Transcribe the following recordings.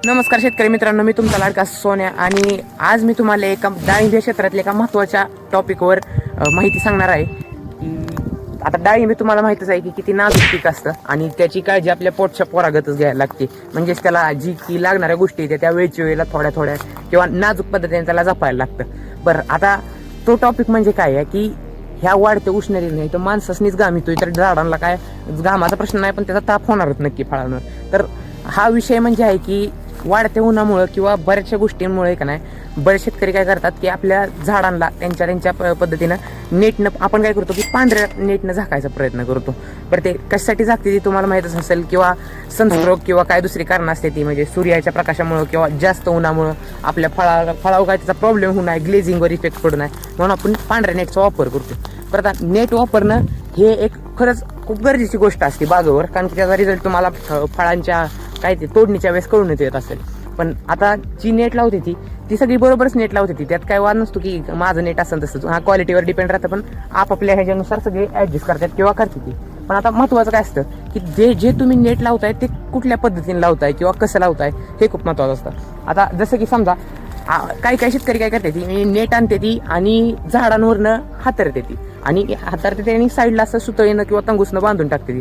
नमस्कार शेतकरी मित्रांनो, मी तुमचा लाडका सोन्या आणि आज मी तुम्हाला एका डाळिंब क्षेत्रातल्या एका महत्त्वाच्या टॉपिकवर माहिती सांगणार आहे की आता डाळिंब तुम्हाला माहितीच आहे की किती नाजूक पीक असतं आणि त्याची काळजी आपल्या पोटच्या पोरागतच घ्यायला लागते. म्हणजेच त्याला जी की लागणाऱ्या गोष्टी आहेत त्या वेळच्या वेळेला थोड्या थोड्या किंवा नाजूक पद्धतीने त्याला जपायला लागतं. बरं, आता तो टॉपिक म्हणजे काय आहे की ह्या वाढत्या उष्णतेने तर माणसासनीच घाम येतोय, तर झाडांना काय घामाचा प्रश्न नाही पण त्याचा ताप होणारच नक्की फळांवर. तर हा विषय म्हणजे आहे की वाढत्या उन्हामुळं किंवा बऱ्याचशा गोष्टींमुळे का नाही बरेच शेतकरी काय करतात की आपल्या झाडांना त्यांच्या पद्धतीनं नेटनं आपण काय करतो की पांढऱ्या नेटनं झाकायचा प्रयत्न करतो. बरं, ते कशासाठी झाकते ती तुम्हाला माहीतच असेल किंवा सनस्ट्रोक किंवा काय दुसरी कारणं असते ती म्हणजे सूर्याच्या प्रकाशामुळं किंवा जास्त उन्हामुळं आपल्या फळावर काय त्याचा प्रॉब्लेम होऊ नये, ग्लेझिंगवर इफेक्ट पडू नये म्हणून आपण पांढऱ्या नेटचा वापर करतो. बरं, आता नेट वापरणं हे एक खरंच खूप गरजेची गोष्ट असते बागेवर, कारण की त्याचा रिझल्ट तुम्हाला फळांच्या काय ते तोडणीच्या वेळेस कळून येत असेल. पण आता जी नेट लावते ती सगळी बरोबरच नेट लावते ती, त्यात काय वाद नसतो की माझं नेट असेल तसं, हा क्वालिटीवर डिपेंड राहतं. पण आपापल्या ह्याच्यानुसार सगळे ॲडजस्ट करतात किंवा करते ती. पण आता महत्त्वाचं काय असतं की जे तुम्ही नेट लावताय ते कुठल्या पद्धतीने लावताय किंवा कसं लावताय हे खूप महत्त्वाचं असतं. आता जसं की समजा काही शेतकरी काय करते ती नेट आणते ती आणि झाडांवरनं हातरते ती आणि हातारते ती आणि साईडला असं सुतळीनं किंवा तंगूसनं बांधून टाकते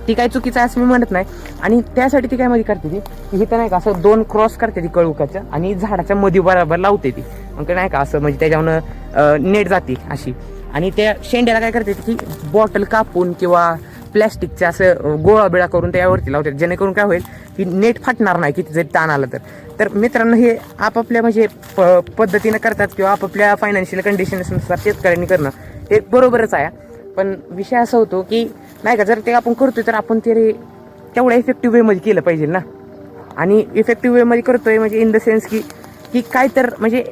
ती काय चुकीचं आहे असं मी म्हणत नाही. आणि त्यासाठी ती काय मध्ये करते ती इथं नाही का असं 2 क्रॉस करते ती कळुकाच्या आणि झाडाच्या मध्ये बरोबर लावते ती, मग नाही का असं म्हणजे त्याच्यावरनं नेट जाते अशी. आणि त्या शेंड्याला काय करते की बॉटल कापून किंवा प्लॅस्टिकचं असं गोळा बिळा करून त्यावरती लावतात, जेणेकरून काय होईल की नेट फाटणार नाही किती जरी ताण आला तर मित्रांनो हे आपापल्या म्हणजे पद्धतीनं करतात किंवा आपापल्या फायनान्शियल कंडिशन्सनुसार शेतकऱ्यांनी करणं हे बरोबरच आहे. पण विषय असा होतो की नाही का जर ते आपण करतोय तर आपण ते तेवढ्या इफेक्टिव्ह वेमध्ये केलं पाहिजे ना. आणि इफेक्टिव्ह वेमध्ये करतोय म्हणजे इन द सेन्स की काय तर म्हणजे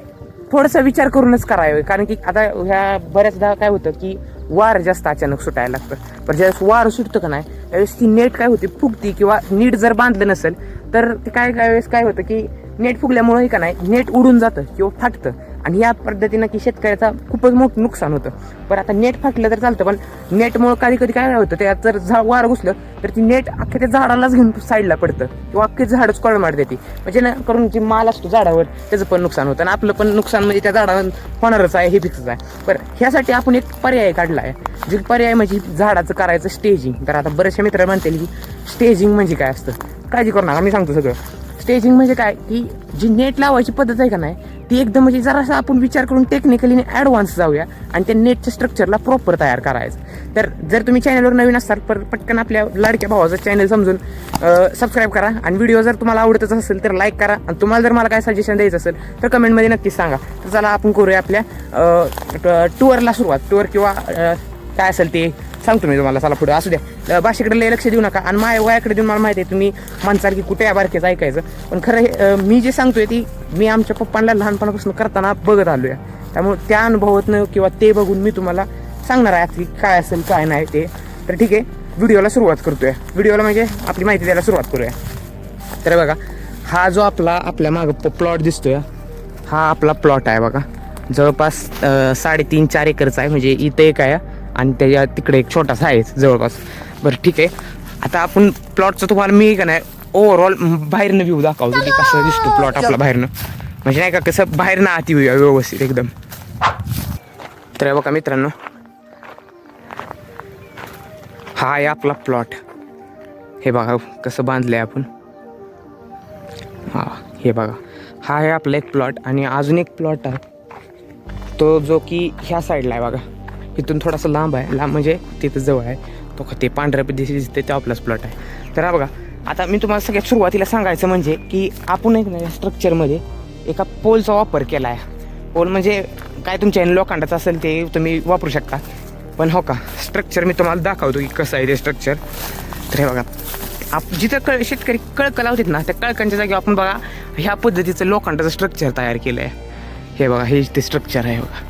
थोडासा विचार करूनच करावे, कारण की आता ह्या बऱ्याचदा काय होतं की वार जास्त अचानक सुटायला लागतं. पण ज्यावेळेस वार सुटतं का नाही त्यावेळेस ती नेट काय होती फुगती किंवा नीट जर बांधलं नसेल तर ते काय वेळेस काय होतं की नेट फुगल्यामुळे का नाही नेट उडून जातं किंवा फाटतं आणि या पद्धतीनं की शेतकऱ्याचा खूपच मोठं नुकसान होतं. पण आता नेट फाटलं तर चालतं, पण नेटमुळे कधी काय होतं त्यात जर वार घुसलं तर ती नेट अख्ख्या त्या झाडालाच घेऊन साईडला पडतं किंवा अख्खे झाडच कोळमार देते, म्हणजे ना करून जे माल असतो झाडावर त्याचं पण नुकसान होतं आणि आपलं पण नुकसान म्हणजे त्या झाडावर होणारच आहे हे फिक्सच आहे. बरं, ह्यासाठी आपण एक पर्याय काढला आहे, जे पर्याय म्हणजे झाडाचं करायचं स्टेजिंग. तर आता बरेचसे मित्र म्हणतील की स्टेजिंग म्हणजे काय असतं, काळजी करू नका मी सांगतो सगळं. स्टेजिंग म्हणजे काय की जी नेट लावायची पद्धत आहे का नाही ती एकदम म्हणजे जरासा आपण विचार करून टेक्निकली ॲडव्हान्स जाऊया आणि त्या नेटच्या स्ट्रक्चरला प्रॉपर तयार करायचं. तर जर तुम्ही चॅनलवर नवीन असाल तर पटकन आपल्या लाडक्या भावाचं चॅनल समजून सबस्क्राईब करा आणि व्हिडिओ जर तुम्हाला आवडतच असेल तर लाईक करा आणि तुम्हाला जर मला काय सजेशन द्यायचं असेल तर कमेंटमध्ये नक्कीच सांगा. तर चला आपण करूया आपल्या टूरला सुरुवात. टूर किंवा काय असेल ते सांगतो मी तुम्हाला. चला पुढे असू द्या, भाषेकडे लय लक्ष देऊ नका आणि माझ्या वयाकडे देऊन मला माहिती आहे तुम्ही माणसाल की कुठे या बारकेच ऐकायचं. पण खरं मी जे सांगतोय ती मी आमच्या पप्पांना लहानपणापासून करताना बघत आलो आहे, त्यामुळे त्या अनुभवातनं किंवा ते बघून मी तुम्हाला सांगणार आहे की काय असेल काय नाही ते. तर ठीक आहे, व्हिडिओला सुरुवात करतोय. व्हिडिओला म्हणजे आपली माहिती द्यायला सुरुवात करूया. तर बघा, हा जो आपल्या मागं प्लॉट दिसतोय हा आपला प्लॉट आहे बघा, जवळपास 3.5-4 एकरचा आहे. म्हणजे इथं एक आहे आणि त्याच्या तिकडे एक छोटासा आहे जवळपास. बरं ठीक आहे, आता आपण प्लॉटचं तुम्हाला मी का नाही ओव्हरऑल बाहेरनं व्ह्यू दाखवतो की कसं दिसतो प्लॉट आपला बाहेरनं, म्हणजे नाही का कसं बाहेरनं आती व्यवस्थित एकदम. तर बघा मित्रांनो, हा आहे आपला प्लॉट. हे बघा कसं बांधलं आहे आपण. हा हे बघा, हा आहे आपला एक प्लॉट आणि अजून एक प्लॉट आहे तो जो की ह्या साईडला आहे बघा, इथून थोडासा लांब आहे, लांब म्हणजे तिथं जवळ आहे तो ते पांढऱ्या पद्धती दिसते ते आपलाच प्लॉट आहे. तर हा बघा, आता मी तुम्हाला सगळ्यात सुरुवातीला सांगायचं म्हणजे की आपण एक नाही स्ट्रक्चरमध्ये एका पोलचा वापर केला आहे. पोल म्हणजे काय तुमच्या लोखंडाचं असेल ते तुम्ही वापरू शकता, पण हो का स्ट्रक्चर मी तुम्हाला दाखवतो की कसं आहे ते स्ट्रक्चर. तर हे बघा, जिथं शेतकरी कळकं लावतात ना त्या कळकांच्या जागी आपण बघा ह्या पद्धतीचं लोखंडाचं स्ट्रक्चर तयार केलं आहे. हे बघा, हे ते स्ट्रक्चर आहे बघा.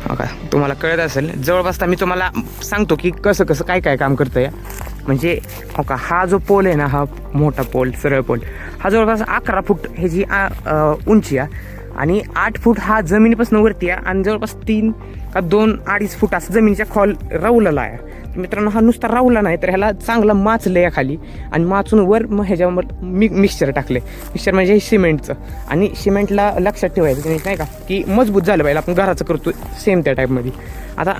हो का तुम्हाला कळत असेल, जवळपास मी तुम्हाला सांगतो की कसं काय काम करतं या. म्हणजे हो का, हा जो पोल आहे ना, हा मोठा पोल सरळ पोल हा जवळपास 11 फूट ह्याची उंची आहे आणि 8 फूट हा जमिनीपासून वरती आहे आणि जवळपास 3 का 2-2.5 फूट असं जमिनीच्या खोल रवलेला आहे. मित्रांनो हा नुसता रावला नाही तर ह्याला चांगला माचलं या खाली आणि माचून वर मग ह्याच्यावर मिक्सचर टाकले. मिक्सचर म्हणजे सिमेंटचं. आणि सिमेंटला लक्षात ठेवायचं नाही का की मजबूत झालं पाहिजे, आपण घराचं करतो सेम त्या टाईपमध्ये. आता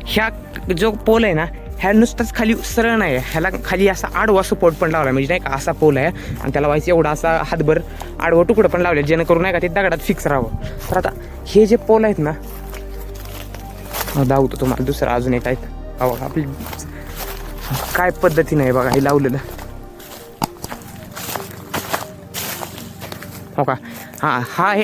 ह्या जो पोल आहे ना ह्या नुसताच खाली सरळ नाही आहे, ह्याला खाली असा आडवा सपोर्ट पण लावला म्हणजे नाही का असा पोल आहे आणि त्याला व्हायचं एवढा असा हातभर आडवं तुकडं पण लावले जेणेकरून नाही का ते दगडात फिक्स राहावं. तर आता हे जे पोल आहेत ना दावतो तुम्हाला दुसरं अजून एक आहेत. बघा आपली काय पद्धतीने आहे बघा हे लावलेलं. हो का हा आहे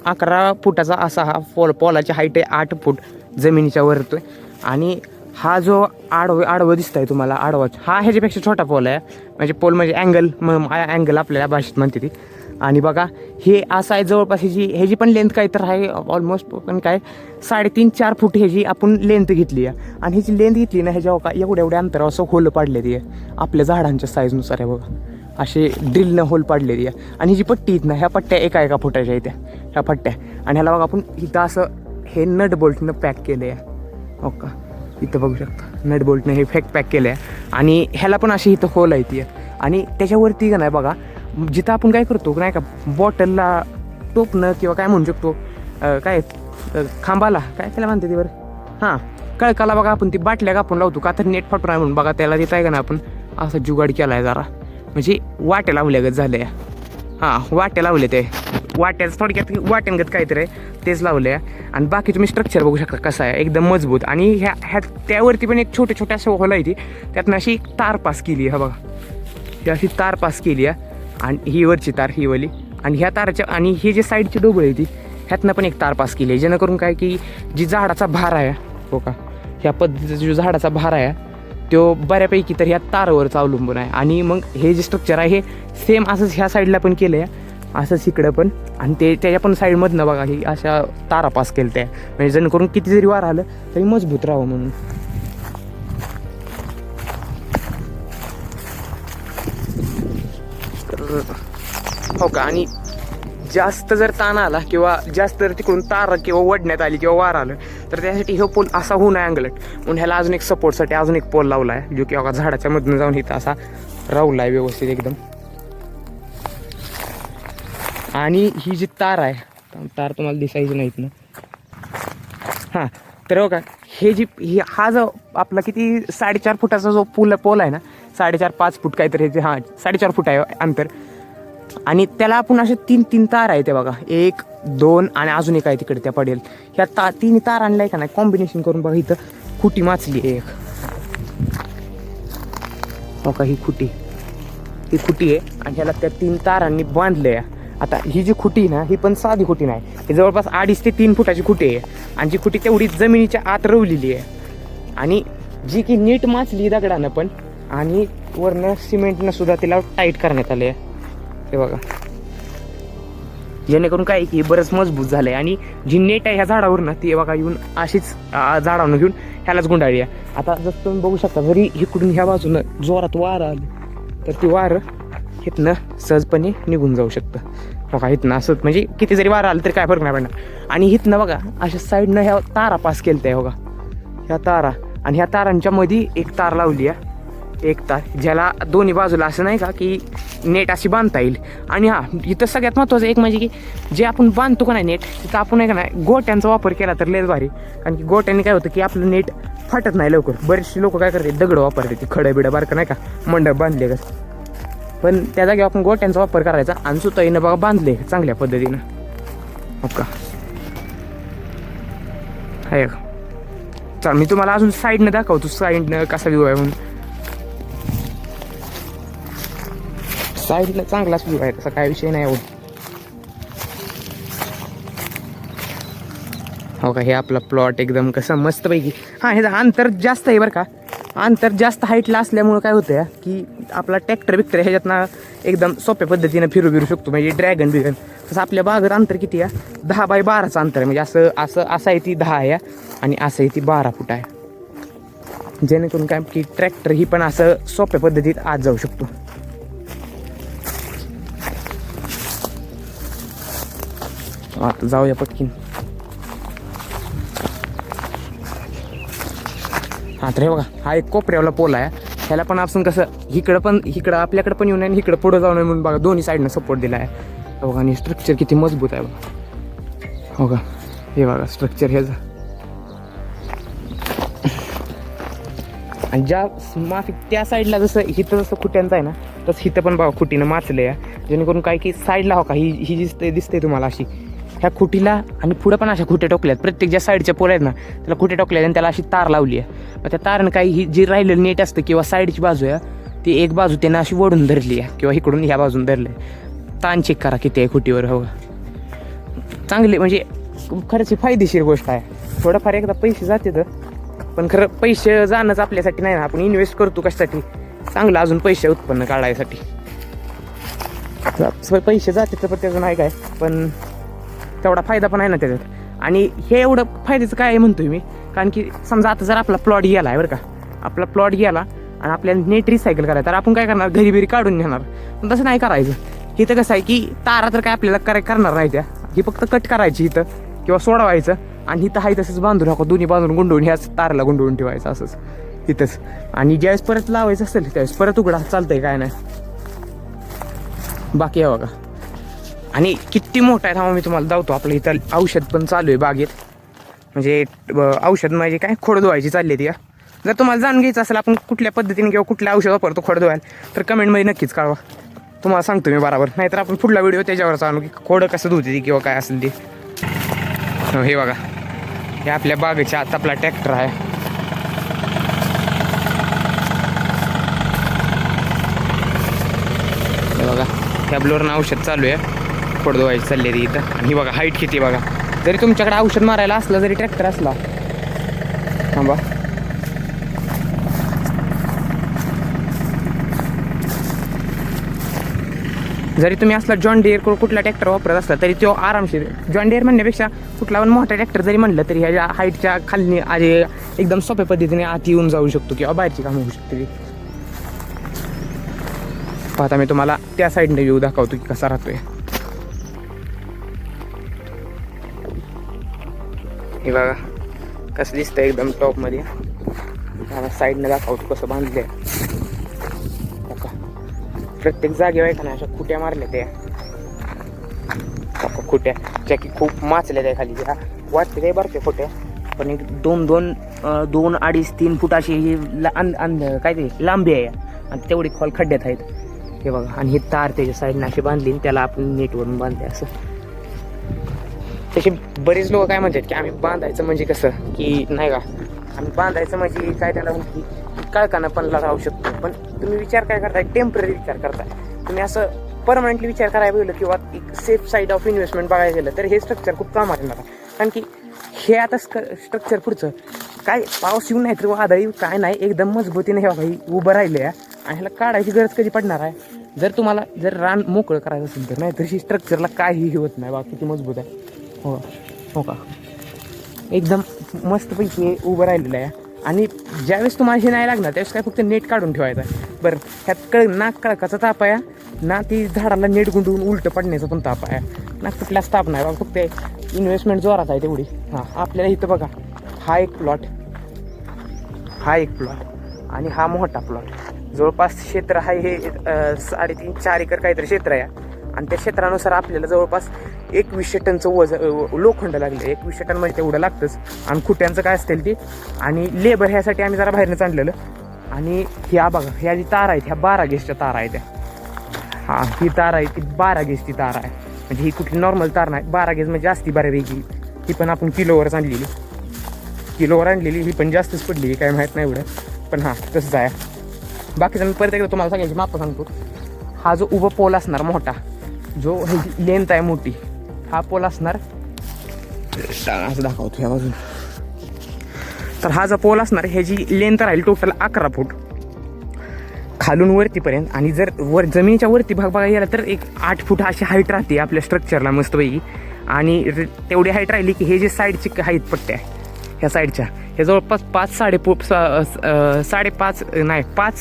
11 फुटाचा असा हा पोलाची हाईट आहे 8 फूट जमिनीच्या वर येतोय. आणि हा जो आडवं दिसत आहे तुम्हाला आडवा हा ह्याच्यापेक्षा छोटा पोल आहे. म्हणजे पोल म्हणजे अँगल आपल्याला भाषेत म्हणते ती. आणि बघा हे असं आहे जवळपास ह्याची पण लेंथ काय तर आहे ऑलमोस्ट पण काय 3.5-4 फूट ह्याची आपण लेंथ घेतली आहे. आणि ह्याची लेंथ घेतली ना ह्याच्या का एवढ्या अंतरावर असं होल पाडलेली आहे आपल्या झाडांच्या साईजनुसार आहे बघा. असे ड्रिलनं होल पाडलेली आहे. आणि ही जी पट्टी आहेत ना ह्या पट्ट्या एका फुटाच्या आहेत ह्या पट्ट्या. आणि ह्याला बघा आपण इथं असं हे नट बोल्टनं पॅक केलं आहे. हो का इथं बघू शकता नट बोल्टनं हे पॅक केलं आहे. आणि ह्याला पण अशी इथं होल आहे ती. आणि त्याच्यावरती का नाही बघा जिथं आपण काय करतो नाही का बॉटलला टोपणं किंवा काय म्हणू शकतो काय खांबाला काय त्याला म्हणते ती बरं कळकाला बघा आपण ती बाटल्या कापून लावतो का तर नेट फाटून आहे म्हणून बघा त्याला तिथं आहे का ना आपण असा जुगाड केला आहे जरा म्हणजे वाट्या लावल्यागत झाल्या. वाट्या लावले ते वाट्याच थोडक्यात वाट्यांगत काहीतरी आहे तेच लावले. आणि बाकी तुम्ही स्ट्रक्चर बघू शकता कसं आहे एकदम मजबूत. आणि ह्या त्यावरती पण एक छोट्या असं होल आहे ती त्यातनं अशी तार पास केली आहे. बघा ही अशी तार पास केली आहे आणि ही वरची तार ही वाली आणि ह्या ताराच्या आणि ही जे साईडची डोबळ आहे ती ह्यातनं पण एक तार पास केली आहे जेणेकरून काय की जी झाडाचा भार आहे हो का ह्या पद्धतीचा जो झाडाचा भार आहे तो बऱ्यापैकी तर ह्या तारावरच अवलंबून आहे. आणि मग हे जे स्ट्रक्चर आहे हे सेम असंच ह्या साईडला पण केलं आहे असंच इकडं पण. आणि त्याच्या पण साईडमधनं बघा ही अशा तारा पास केल्या त्या म्हणजे जेणेकरून किती जरी वार आलं तरी मजबूत राहावं म्हणून. हो का आणि जास्त जर ताण आला किंवा जास्त जर तिकडून तार किंवा वडण्यात आली किंवा वार आलं तर त्यासाठी हे पोल असा होऊ नये अँगलट म्हणून ह्याला अजून एक सपोर्टसाठी अजून एक पोल लावला आहे जो की बघा झाडाच्या मधून जाऊन इथं असा रावला आहे व्यवस्थित एकदम. आणि ही जी तार आहे तार तुम्हाला दिसायची नाहीत ना तर बघा हा जो आपला किती 4.5 फुटाचा जो पोल आहे ना 4.5-5 फूट काहीतरी 4.5 फूट आहे अंतर. आणि त्याला आपण असे 3 तार आहे ते बघा 1, 2 आणि अजून एक आहे तिकडे त्या पडेल. ह्या 3 तार आणलाय का नाही कॉम्बिनेशन करून बघा इथं खुटी माचली आहे एक. हो का ही खुटी आहे आणि ह्याला त्या 3 तारांनी बांधले आहे. आता ही जी खुटी ना ही पण साधी खुटी नाही ही जवळपास 2.5 ते 3 फुटाची खुटी आहे. आणि जी खुटी तेवढी जमिनीच्या आत रवलेली आहे आणि जी की नीट माचली दगडानं पण आणि वरनं सिमेंटनं सुद्धा तिला टाईट करण्यात आले आहे हे बघा जेणेकरून काय की बरंच मजबूत झालंय. आणि जी नेट आहे ह्या झाडावर ना ती बघा येऊन अशीच झाडावरून घेऊन ह्यालाच गुंडाळली आहे. आता जसं तुम्ही बघू शकता जरी इकडून ह्या बाजूनं जोरात वारं आलं तर ती वारं इथनं सहजपणे निघून जाऊ शकतं. बघा इथनं असं म्हणजे किती जरी वारं आलं तरी काय फरक नाही पडणार. आणि इथनं बघा अशा साईडनं ह्या तारा पास केलं आहे बघा ह्या तारा. आणि ह्या तारांच्या मध्ये एक तार लावली आहे एक तार ज्याला दोन्ही बाजूला असं नाही का की नेट अशी बांधता येईल. आणि इथं सगळ्यात महत्त्वाचं एक म्हणजे की जे आपण बांधतो का नाही नेट तिथं आपण का नाही गोट्यांचा वापर केला तर लयच भारी. कारण की गोट्यांनी काय होतं की आपलं नेट फाटत नाही लवकर. बरेचसे लोक काय करतात दगड वापरतात ती खडं बिडं बारकं नाही का मंडप बांधले का पण त्या जागी आपण गोट्यांचा वापर करायचा आणि सुताईनं बघा बांधले चांगल्या पद्धतीनं. हो का आहे चल मी तुम्हाला अजून साईडनं दाखवतो साईडनं कसा व्ह्यू आहे म्हणून. साईडला चांगलाच व्ह्यू आहे तसा काय विषय नाही एवढं. हो का हे आपला प्लॉट एकदम कसं मस्तपैकी ह्याचं अंतर जास्त आहे बरं का. अंतर जास्त हाईटला असल्यामुळं काय होतं की आपला ट्रॅक्टर ह्याच्यातनं एकदम सोप्या पद्धतीनं फिरू शकतो म्हणजे ड्रॅगन बिगन. तसं आपल्या बागेत अंतर किती आहे 10 बाय 12चं अंतर आहे म्हणजे असं आहे ती 10 आहे आणि असं आहे ती 12 फूट आहे. जेणेकरून काय की ट्रॅक्टर ही पण असं सोप्या पद्धतीत आत जाऊ शकतो. आता जाऊया पटकीन तर हे बघा हा एक कोपऱ्यावाला पोल आहे. ह्याला पण आपण कसं इकडं आपल्याकडे पण येऊन आणि इकडं पुढं जाऊन म्हणून बघा दोन्ही साईडनं सपोर्ट दिला आहे. बघा आणि स्ट्रक्चर किती मजबूत आहे बघा. हो का हे बघा स्ट्रक्चर ह्याचं. आणि ज्या माफी त्या साईडला जसं हिथं जसं खुट्यांचं आहे ना तसं हिथं पण बघा खुटीनं माचलं आहे. जेणेकरून काय की साईडला हो का ही दिसते तुम्हाला अशी ह्या खुटीला आणि पुढं पण अशा खुटे टोकल्यात. प्रत्येक ज्या साईडच्या पोल आहेत ना त्याला खुटे टोकल्यात आणि त्याला अशी तार लावली आहे. मग त्या तारनं काही ही जी राहिलेलं नेट असतं किंवा साईडची बाजू आहे ती एक बाजू त्यानं अशी वडून धरली आहे किंवा इकडून ह्या बाजून धरली आहे. ताण चेक करा किती आहे खुटीवर. हो चांगले म्हणजे खरंच फायदेशीर गोष्ट आहे. थोडंफार एकदा पैसे जाते तर पण खरं पैसे जाणंच आपल्यासाठी नाही ना. आपण इन्व्हेस्ट करतो कशासाठी चांगलं अजून पैसे उत्पन्न काढायसाठी. पैसे जाते तर पण त्याचं नाही काय पण तेवढा फायदा पण आहे ना त्याच्यात. आणि हे एवढं फायद्याचं काय आहे म्हणतोय मी कारण की समजा आता जर आपला प्लॉट गेला आहे बरं का आपला प्लॉट गेला आणि आपल्याला नेट रिसायकल करायचं तर आपण काय करणार घरी बिरी काढून नेणार. पण तसं नाही करायचं. इथं कसं आहे की तारा तर काय आपल्याला करणार नाही त्या ही फक्त कट करायची इथं किंवा सोडवायचं आणि इथं आहे तसंच बांधून नको दोन्ही बांधून गुंडवून ह्याच ताराला गुंडवून ठेवायचं असंच इथंच. आणि ज्यावेळेस परत लावायचं असेल त्यावेळेस परत उघडा चालतंय काय नाही बाकी आहे बघा. आणि किती मोठा आहे थांबा मी तुम्हाला दावतो. आपलं इथं औषध पण चालू आहे बागेत म्हणजे औषध म्हणजे काय खोड धुवायची चालली ती. जर तुम्हाला जाणून घ्यायचं असेल आपण कुठल्या पद्धतीने किंवा कुठल्या औषध वापरतो खोड धुवायला तर कमेंटमध्ये नक्कीच कळवा. तुम्हाला सांगतो मी बरोबर. नाहीतर आपण पुढला व्हिडिओ त्याच्यावरच आणू की खोडं कसं धुते ती किंवा काय असेल ते. हे बघा हे आपल्या बागेच्या आत आपला ट्रॅक्टर आहे. हे बघा ह्या ब्लोअरनं औषध चालू आहे खोड धुवायची चालली ती इथं. आणि ही बघा हाईट किती बघा. जरी तुमच्याकडे औषध मारायला असलं जरी ट्रॅक्टर असला थांबा जरी तुम्ही असला जॉन डिअर कुठला ट्रॅक्टर वापरत असला तरी तो आरामशीर जॉन डिअर म्हणण्यापेक्षा कुठला पण मोठा ट्रॅक्टर जरी म्हणलं तरी ह्याच्या हाईटच्या खाली आधी एकदम सोप्या पद्धतीने आत येऊन जाऊ शकतो किंवा बाहेरची कामं होऊ शकते. पाहता मी तुम्हाला त्या साईडने व्ह्यू दाखवतो की कसा राहतोय. हे बघा कसं दिसतंय एकदम टॉपमध्ये. मला साईडने दाखवतो कसं बांधलंय. प्रत्येक जागेवर आहे का नाही अशा खुट्या मारल्या त्या खुट्या ज्या की खूप माचल्या त्या खाली त्या वाटते ते बरं खोट्या पण एक दोन 2-2.5-3 फूट अशी काय ते लांबी आहे आणि तेवढी खोल खड्ड्यात आहेत. हे बघा आणि हे तार त्याच्या साईडने अशी बांधली त्याला आपण नेटवरून बांधले असं. तसे बरेच लोक काय म्हणतात की आम्ही बांधायचं म्हणजे कसं की नाही का आम्ही बांधायचं म्हणजे काय त्याला की कळकानं पण राहू शकतो. पण तुम्ही विचार काय करताय टेम्पररी विचार करताय. तुम्ही असं परमनंटली विचार करायला गेलं किंवा एक सेफ साईड ऑफ इन्व्हेस्टमेंट बघायला गेलं तर हे स्ट्रक्चर खूप कामात येणार आहे. कारण की हे आता स्ट्रक्चर पुढचं काय पाऊस येऊन नाही तर वादळी काय नाही एकदम मजबूतीने हे बाई उभं राहिलं आहे आणि ह्याला काढायची गरज कधी पडणार आहे. जर तुम्हाला जर रान मोकळं करायचं असेल तर नाही तर ही स्ट्रक्चरला काहीही होत नाही बा किती मजबूत आहे. हो का एकदम मस्तपैकी उभं राहिलेलं आहे. आणि ज्यावेळेस तुम्हाला हे नाही लागणार त्यावेळेस काय फक्त नेट काढून ठेवायचं आहे. बरं ह्यात ना कळकाचा ताप आहे ना ती झाडाला नेट गुंडवून उलटं पडण्याचा पण ताप आहे ना कुठलाच ताप नाही बाबा. फक्त इन्व्हेस्टमेंट जोरात आहे तेवढी. हां आपल्याला इथं बघा हा एक प्लॉट आणि हा मोठा प्लॉट जवळपास क्षेत्र आहे हे 3.5-4 एकर काहीतरी क्षेत्र आहे. आणि त्या क्षेत्रानुसार आपल्याला जवळपास 2100 टनचं लोखंड लागलं. 2100 टन म्हणजे तेवढं लागतंच. आणि खुट्यांचं काय असतील ती आणि लेबर ह्यासाठी आम्ही जरा बाहेरनंच आणलेलं. आणि ह्या बघा ह्या जी तार आहेत ह्या 12 गेजच्या तार आहेत त्या. हां ही तार आहे ती 12 गेजची तार आहे. म्हणजे ही कुठली नॉर्मल तार नाही 12 गेज म्हणजे जास्ती बऱ्यापैकी. ही पण आपण किलोवर आणलेली ही पण जास्तच पडली काय माहीत नाही एवढं पण हां तसंच आहे. बाकीचं मी परत एकदा तुम्हाला सगळ्यांची मापं सांगतो. हा जो उभा पोल असणार मोठा जो ह्याची लेंथ आहे मोठी हा पोल असणार असं दाखवतो ह्या बाजून. तर हा जो पोल असणार ह्याची लेंथ राहील टोटल 11 फूट खालून वरतीपर्यंत. आणि जर जमिनीच्या वरती भाग बघायला गेला तर एक 8 फूट अशी हाईट राहते आपल्या स्ट्रक्चरला मस्तपैकी. आणि तेवढी हाईट राहिली की हे जे साईडची हाईट पट्ट्या आहे ह्या साईडच्या हे जवळपास 5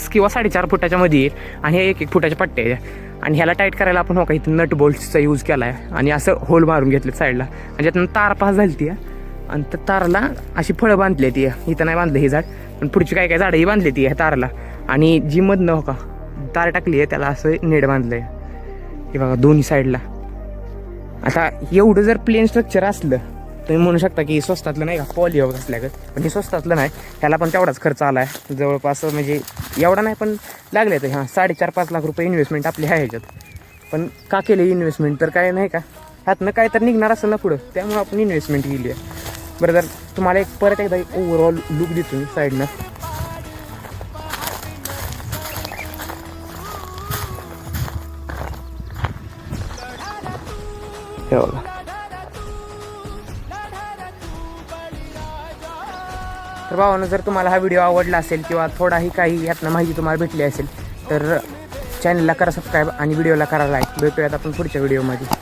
किंवा 4.5 फुटाच्या मध्ये येईल. आणि हे 1-1 फुटाच्या पट्ट्या आहे. आणि ह्याला टाईट करायला आपण हो का इथं नट बोल्टचा यूज केला आहे. आणि असं होल मारून घेतलं साईडला आणि त्यातून तार पास झाली ती. आणि त्या ताराला अशी फळं बांधली ती इथं नाही बांधलं हे झाड आणि पुढची काय काय झाडंही बांधली ती ह्या ताराला. आणि जी मधनं हो का तार टाकली आहे त्याला असं नेट बांधलं आहे हे बघा दोन्ही साईडला. आता एवढं जर प्लेन स्ट्रक्चर असलं तुम्ही म्हणू शकता की स्वस्तातलं नाही का पॉली हाऊस असल्यागत, पण हे स्वस्तातलं नाही. ह्याला पण तेवढाच खर्च आला आहे जवळपास, म्हणजे एवढा नाही पण लागले तर 4.5-5 लाख रुपये इन्व्हेस्टमेंट आपली आहे ह्याच्यात. पण का केली इन्व्हेस्टमेंट तर काय नाही का ह्यातनं काय तर निघणार असेल ना पुढं, त्यामुळे आपण इन्व्हेस्टमेंट केली आहे. बरं जर तुम्हाला परत एकदा ओव्हरऑल लुक देतो मी साईडनं. हे बघा तर भावानं जर तुम्हाला हा व्हिडिओ आवडला असेल किंवा थोडाही काही यातनं माहिती तुम्हाला भेटली असेल तर चॅनलला करा सबस्क्राईब आणि व्हिडिओला करा लाईक. भेटूयात आपण पुढच्या व्हिडिओमध्ये.